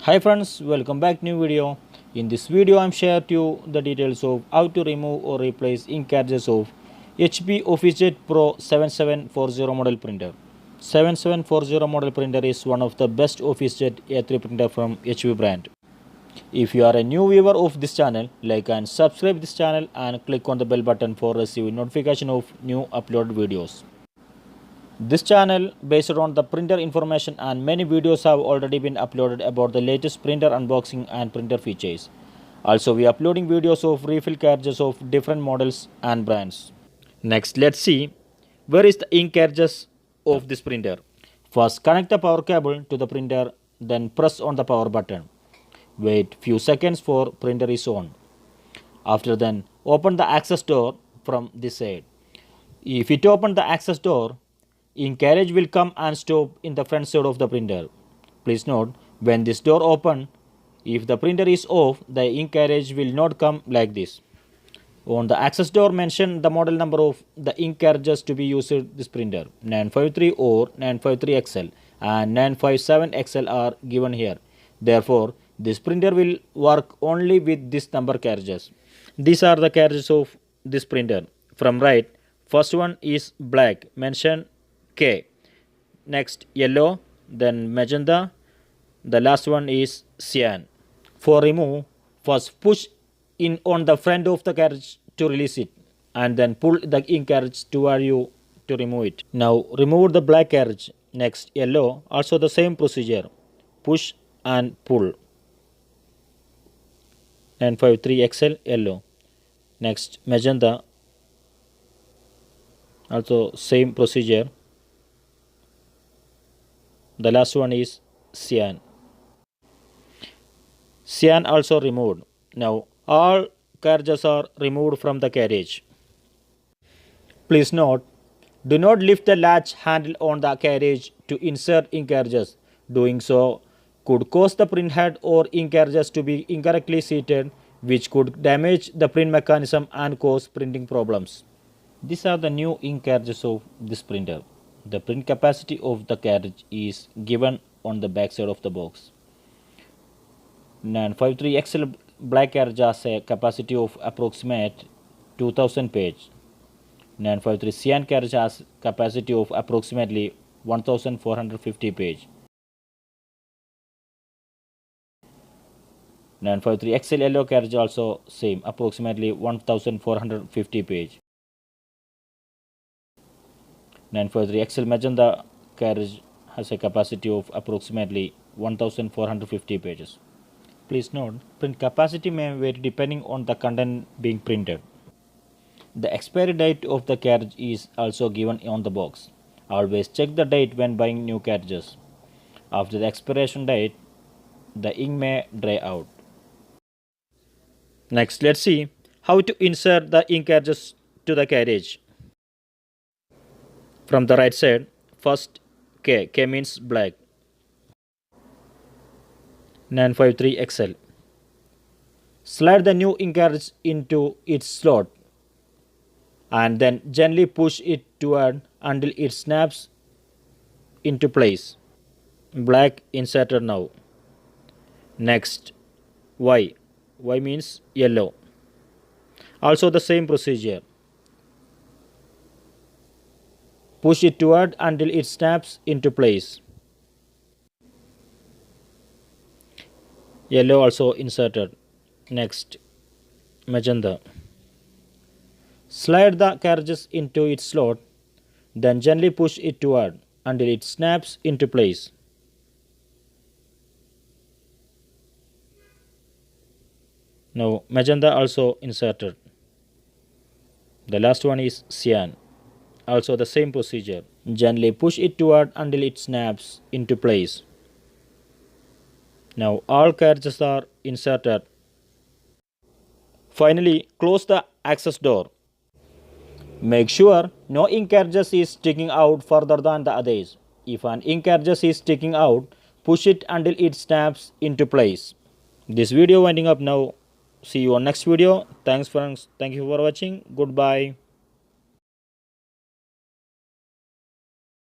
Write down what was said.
Hi friends, welcome back new video. In this video I am share to you the details of how to remove or replace ink cartridges of HP Officejet Pro 7740 model printer. 7740 model printer is one of the best Officejet A3 printer from HP brand. If you are a new viewer of this channel, like and subscribe this channel and click on the bell button for receiving notification of new uploaded videos. This channel based on the printer information and many videos have already been uploaded about the latest printer unboxing and printer features. Also we are uploading videos of refill cartridges of different models and brands. Next let's see where is the ink cartridges of this printer. First connect the power cable to the printer, then press on the power button. Wait few seconds for printer is on. After then open the access door from this side. If it open the access door, ink carriage will come and stop in the front side of the printer. Please note, when this door open, if the printer is off, the ink carriage will not come like this. On the access door mention the model number of the ink carriages to be used in this printer. 953 or 953XL and 957XL are given here. Therefore, this printer will work only with this number carriages. These are the carriages of this printer. From right, first one is black, mention K. Next yellow, then magenta. The last one is cyan. For remove, first push in on the front of the carriage to release it, and then pull the ink carriage toward you to remove it. Now remove the black carriage. Next yellow, also the same procedure. Push and pull. 953XL yellow. Next magenta, also same procedure. The last one is cyan. Cyan also removed. Now all carriages are removed from the carriage. Please note, do not lift the latch handle on the carriage to insert ink carriages. Doing so could cause the print head or ink carriages to be incorrectly seated, which could damage the print mechanism and cause printing problems. These are the new ink carriages of this printer. The print capacity of the cartridge is given on the back side of the box. 953XL black cartridge has a capacity of approximate 2000 page. 953 cyan cartridge has capacity of approximately 1450 page. 953XL yellow cartridge also same, approximately 1450 page. 953XL magenta cartridge has a capacity of approximately 1450 pages. Please note, print capacity may vary depending on the content being printed. The expiry date of the cartridge is also given on the box. Always check the date when buying new cartridges. After the expiration date, the ink may dry out. Next, let's see how to insert the ink cartridges to the cartridge. From the right side, first K means black. 953XL. Slide the new ink cartridge into its slot and then gently push it toward until it snaps into place. Black inserted now. Next, Y means yellow. Also the same procedure. Push it toward until it snaps into place. Yellow also inserted. Next, magenta. Slide the cartridges into its slot, then gently push it toward until it snaps into place. Now magenta also inserted. The last one is cyan. Also the same procedure. Gently push it toward until it snaps into place. Now all cartridges are inserted. Finally, close the access door. Make sure no ink cartridge is sticking out further than the others. If an ink cartridge is sticking out, push it until it snaps into place. This video winding up now. See you on next video. Thanks friends. Thank you for watching. Goodbye.